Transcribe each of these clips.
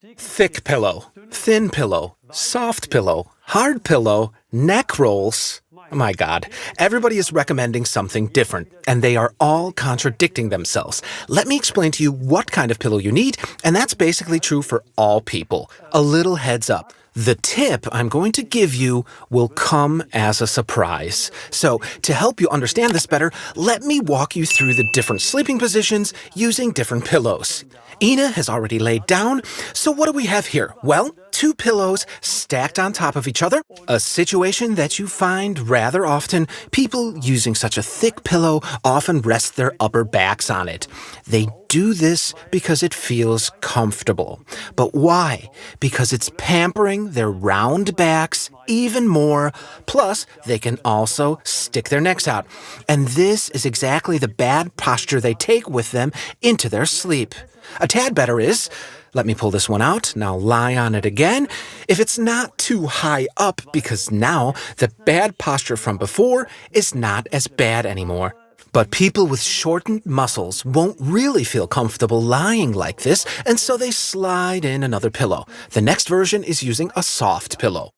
Thick pillow, thin pillow, soft pillow, hard pillow, neck rolls. My God, everybody is recommending something different, and they are all contradicting themselves. Let me explain to you what kind of pillow you need, and that's basically true for all people. A little heads up. The tip I'm going to give you will come as a surprise. So, to help you understand this better, let me walk you through the different sleeping positions using different pillows. Ina has already laid down, so what do we have here? Well, two pillows stacked on top of each other, a situation that you find rather often. People using such a thick pillow often rest their upper backs on it. They do this because it feels comfortable. But why? Because it's pampering their round backs even more, plus they can also stick their necks out. And this is exactly the bad posture they take with them into their sleep. A tad better is, let me pull this one out, now lie on it again, if it's not too high up, because now the bad posture from before is not as bad anymore. But people with shortened muscles won't really feel comfortable lying like this, and so they slide in another pillow. The next version is using a soft pillow.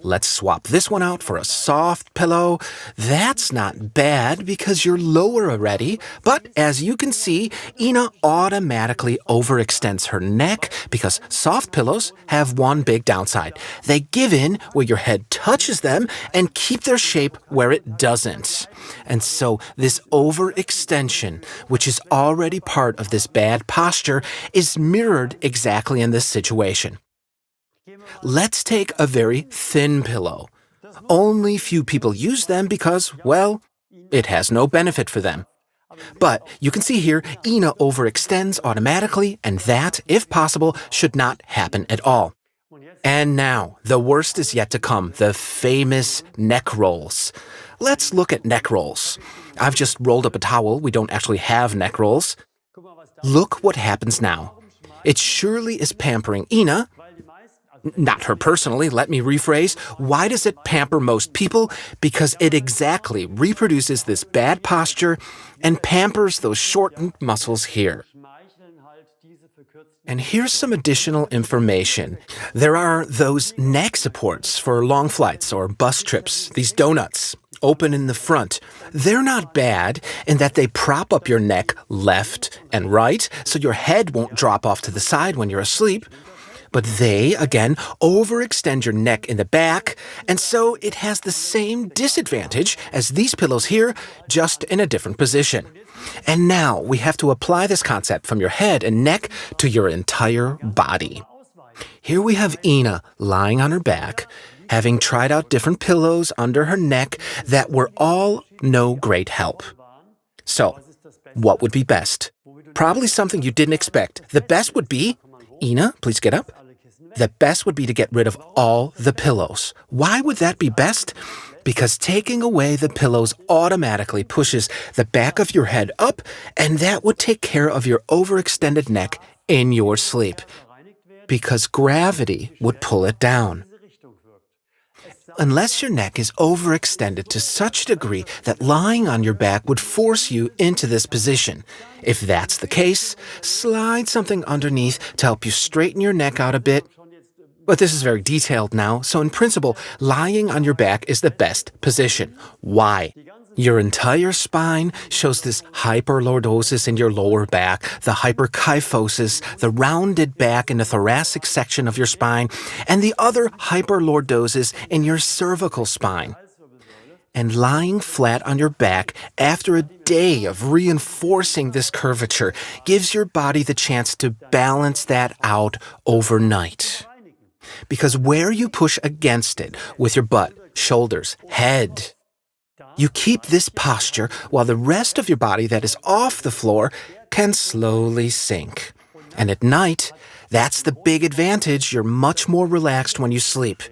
Let's swap this one out for a soft pillow. That's not bad because you're lower already, but as you can see, Ina automatically overextends her neck because soft pillows have one big downside. They give in where your head touches them and keep their shape where it doesn't. And so this overextension, which is already part of this bad posture, is mirrored exactly in this situation. Let's take a very thin pillow. Only few people use them because, well, it has no benefit for them. But you can see here, Ina overextends automatically, and that, if possible, should not happen at all. And now, the worst is yet to come, the famous neck rolls. Let's look at neck rolls. I've just rolled up a towel. We don't actually have neck rolls. Look what happens now. It surely is pampering Ina. Not her personally, let me rephrase. Why does it pamper most people? Because it exactly reproduces this bad posture and pampers those shortened muscles here. And here's some additional information. There are those neck supports for long flights or bus trips, these donuts, open in the front. They're not bad in that they prop up your neck left and right so your head won't drop off to the side when you're asleep. But they, again, overextend your neck in the back, and so it has the same disadvantage as these pillows here, just in a different position. And now we have to apply this concept from your head and neck to your entire body. Here we have Ina lying on her back, having tried out different pillows under her neck that were all no great help. So, what would be best? Probably something you didn't expect. The best would be, Ina, please get up. The best would be to get rid of all the pillows. Why would that be best? Because taking away the pillows automatically pushes the back of your head up, and that would take care of your overextended neck in your sleep. Because gravity would pull it down. Unless your neck is overextended to such a degree that lying on your back would force you into this position. If that's the case, slide something underneath to help you straighten your neck out a bit. But this is very detailed now, so in principle, lying on your back is the best position. Why? Your entire spine shows this hyperlordosis in your lower back, the hyperkyphosis, the rounded back in the thoracic section of your spine, and the other hyperlordosis in your cervical spine. And lying flat on your back after a day of reinforcing this curvature gives your body the chance to balance that out overnight. Because where you push against it with your butt, shoulders, head, you keep this posture while the rest of your body that is off the floor can slowly sink. And at night, that's the big advantage. You're much more relaxed when you sleep.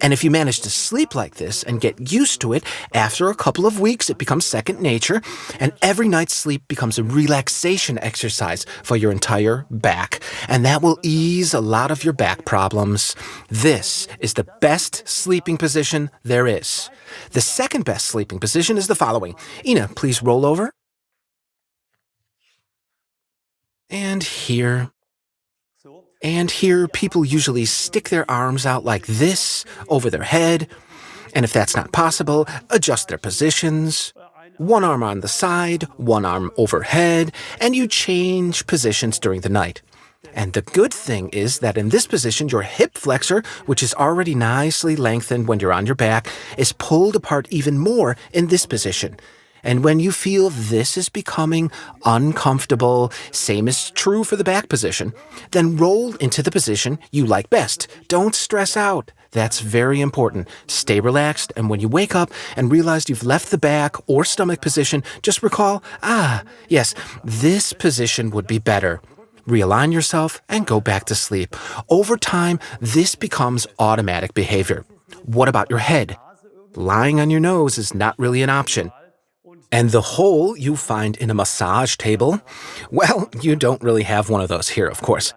And if you manage to sleep like this and get used to it, after a couple of weeks it becomes second nature, and every night's sleep becomes a relaxation exercise for your entire back. And that will ease a lot of your back problems. This is the best sleeping position there is. The second best sleeping position is the following. Ina, please roll over. And here. And here, people usually stick their arms out like this over their head. And if that's not possible, adjust their positions. One arm on the side, one arm overhead, and you change positions during the night. And the good thing is that in this position, your hip flexor, which is already nicely lengthened when you're on your back, is pulled apart even more in this position. And when you feel this is becoming uncomfortable, same is true for the back position, then roll into the position you like best. Don't stress out. That's very important. Stay relaxed, and when you wake up and realize you've left the back or stomach position, just recall, yes, this position would be better. Realign yourself and go back to sleep. Over time, this becomes automatic behavior. What about your head? Lying on your nose is not really an option. And the hole you find in a massage table? Well, you don't really have one of those here, of course.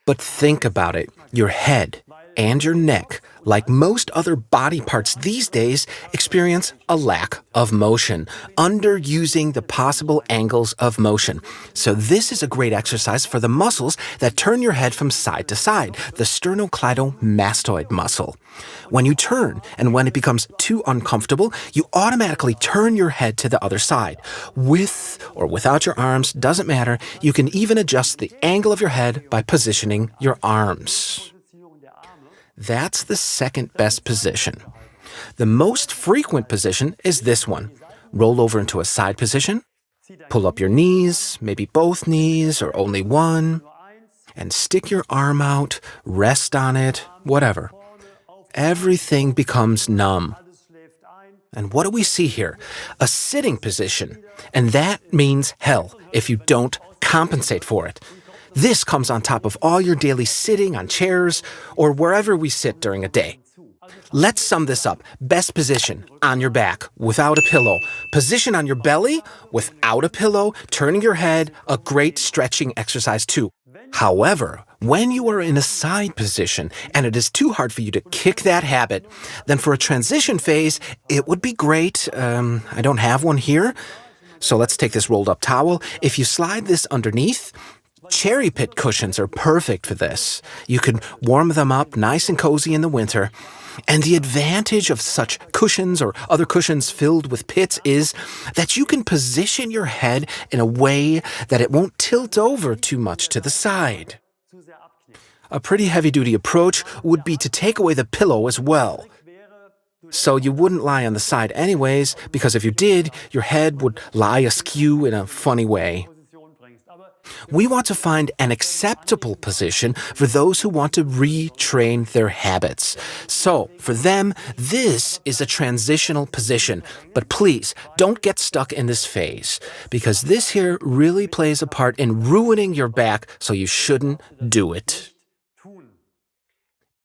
But think about it. Your head and your neck, like most other body parts these days, experience a lack of motion, underusing the possible angles of motion. So this is a great exercise for the muscles that turn your head from side to side, the sternocleidomastoid muscle. When you turn, and when it becomes too uncomfortable, you automatically turn your head to the other side. With or without your arms, doesn't matter. You can even adjust the angle of your head by positioning your arms. That's the second best position. The most frequent position is this one. Roll over into a side position, pull up your knees, maybe both knees or only one, and stick your arm out, rest on it, whatever. Everything becomes numb. And what do we see here? A sitting position, and that means hell if you don't compensate for it. This comes on top of all your daily sitting on chairs or wherever we sit during a day. Let's sum this up. Best position, on your back, without a pillow. Position on your belly, without a pillow, turning your head, a great stretching exercise too. However, when you are in a side position and it is too hard for you to kick that habit, then for a transition phase, it would be great. I don't have one here. So let's take this rolled up towel. If you slide this underneath, cherry pit cushions are perfect for this. You can warm them up nice and cozy in the winter. And the advantage of such cushions or other cushions filled with pits is that you can position your head in a way that it won't tilt over too much to the side. A pretty heavy-duty approach would be to take away the pillow as well. So you wouldn't lie on the side anyways, because if you did, your head would lie askew in a funny way. We want to find an acceptable position for those who want to retrain their habits. So, for them, this is a transitional position. But please, don't get stuck in this phase, because this here really plays a part in ruining your back, so you shouldn't do it.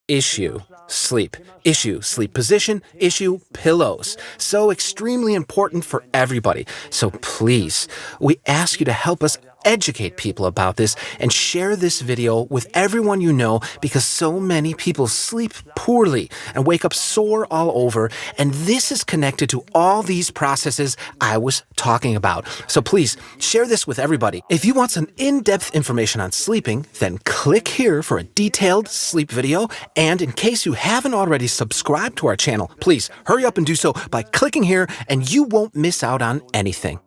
Issue, sleep. Issue, sleep position. Issue, pillows. So extremely important for everybody. So please, we ask you to help us educate people about this and share this video with everyone you know, because so many people sleep poorly and wake up sore all over, and this is connected to all these processes I was talking about. So please share this with everybody. If you want some in-depth information on sleeping, then click here for a detailed sleep video, and in case you haven't already subscribed to our channel, please hurry up and do so by clicking here, and you won't miss out on anything.